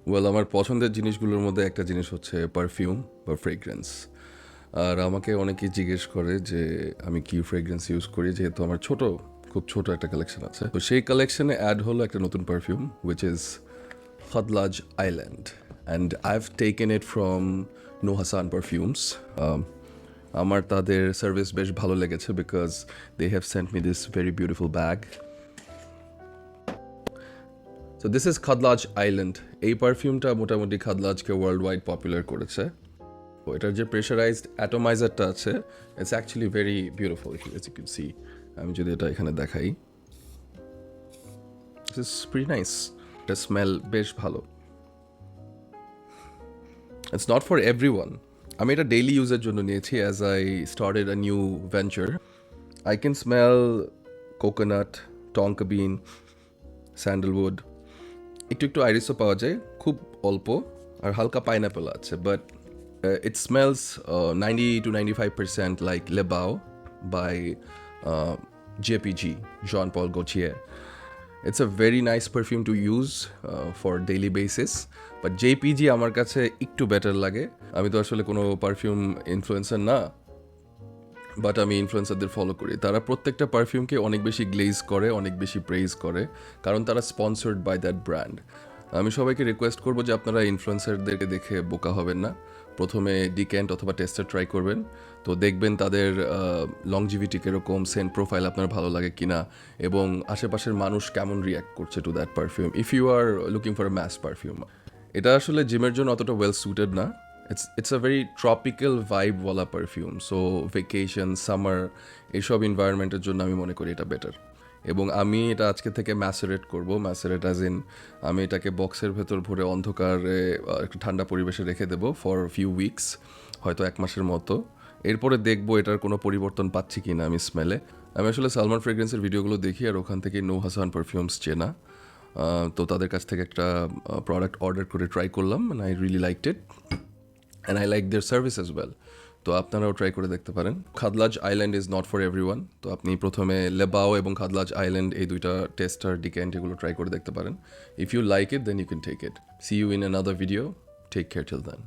Well, আমার পছন্দের জিনিসগুলোর মধ্যে একটা জিনিস হচ্ছে পারফিউম বা ফ্রেগ্রেন্স। আর আমাকে অনেকেই জিজ্ঞেস করে যে আমি কি ফ্রেগ্রেন্স ইউজ করি, যেহেতু আমার খুব ছোট একটা কালেকশন আছে। তো সেই কালেকশনে অ্যাড হলো একটা নতুন perfume which is Khadlaj island, and I have taken it from no Hasan perfumes. আমার তাদের সার্ভিস বেশ ভালো লেগেছে because they have sent me this very beautiful bag. So this is Khadlaj island. এই পারফিউমটা মোটামুটি খাদলাজকে ওয়ার্ল্ড ওয়াইড পপুলার করেছে। এটার যে প্রেশারাইজড অ্যাটোমাইজারটা আছে, it's actually very beautiful, as you can see. আমি যদি এটা এখানে দেখাই, দিস ইজ প্রিটি নাইস। এটা স্মেল বেশ ভালো। It's not for everyone. আমি এটা ডেইলি ইউজের জন্য নিয়েছি as I started a new venture. I can smell coconut, tonka bean, sandalwood, একটু একটু আইরিসও পাওয়া যায়, খুব অল্প, আর হালকা পাইনঅ্যাপেল আছে। But it smells 90 to 95% like Le Bao by JPG, Jean Paul Gaultier. It's a very nice perfume to use for daily basis, but JPG আমার কাছে একটু বেটার লাগে। আমি তো আসলে কোনো পারফিউম ইনফ্লুয়েন্সার না, বাট আমি ইনফ্লুয়েন্সারদের ফলো করি। তারা প্রত্যেকটা পারফিউমকে অনেক বেশি গ্লেজ করে, অনেক বেশি প্রেইজ করে, কারণ তারা স্পন্সর্ড বাই দ্যাট ব্র্যান্ড। আমি সবাইকে রিকোয়েস্ট করবো যে আপনারা ইনফ্লুয়েন্সারদেরকে দেখে বোকা হবেন না। প্রথমে ডিক্যান্ট অথবা টেস্টার ট্রাই করবেন, তো দেখবেন তাদের লংজিভিটি কীরকম, সেন্ট প্রোফাইল আপনার ভালো লাগে কিনা, এবং আশেপাশের মানুষ কেমন রিয়াক্ট করছে to that perfume if you are looking for a mass perfume. এটা আসলে জিমের জন্য অতটা ওয়েল সুটেড না। It's a very tropical vibe ওয়ালা পারফিউম। সো ভেকেশন, সামার, এইসব এনভায়রনমেন্টের জন্য আমি মনে করি এটা বেটার। এবং আমি এটা আজকে থেকে ম্যাসারেট করব। ম্যাসারেট অ্যাজ ইন আমি এটাকে বক্সের ভেতর ভরে অন্ধকারে একটু ঠান্ডা পরিবেশে রেখে দেবো ফর ফিউ উইকস, হয়তো 1 মাসের মতো। এরপরে দেখবো এটার কোনো পরিবর্তন পাচ্ছি কি না আমি স্মেলে। আমি আসলে সালমান ফ্রেগ্রেন্সের ভিডিওগুলো দেখি, আর ওখান থেকে নো হাসান পারফিউমস চেনা। তো তাদের কাছ থেকে একটা প্রোডাক্ট অর্ডার করে ট্রাই করলাম, and I really liked it, and I like their service as well. তো আপনারাও ট্রাই করে দেখতে পারেন। Khadlaj island is not for everyone. তো আপনি প্রথমে লেবাও এবং খাদলাজ আইল্যান্ড এই দুইটা টেস্টার ডিক্যান্ট এগুলো ট্রাই করে দেখতে পারেন। If you like it then you can take it. See you in another video. Take care till then.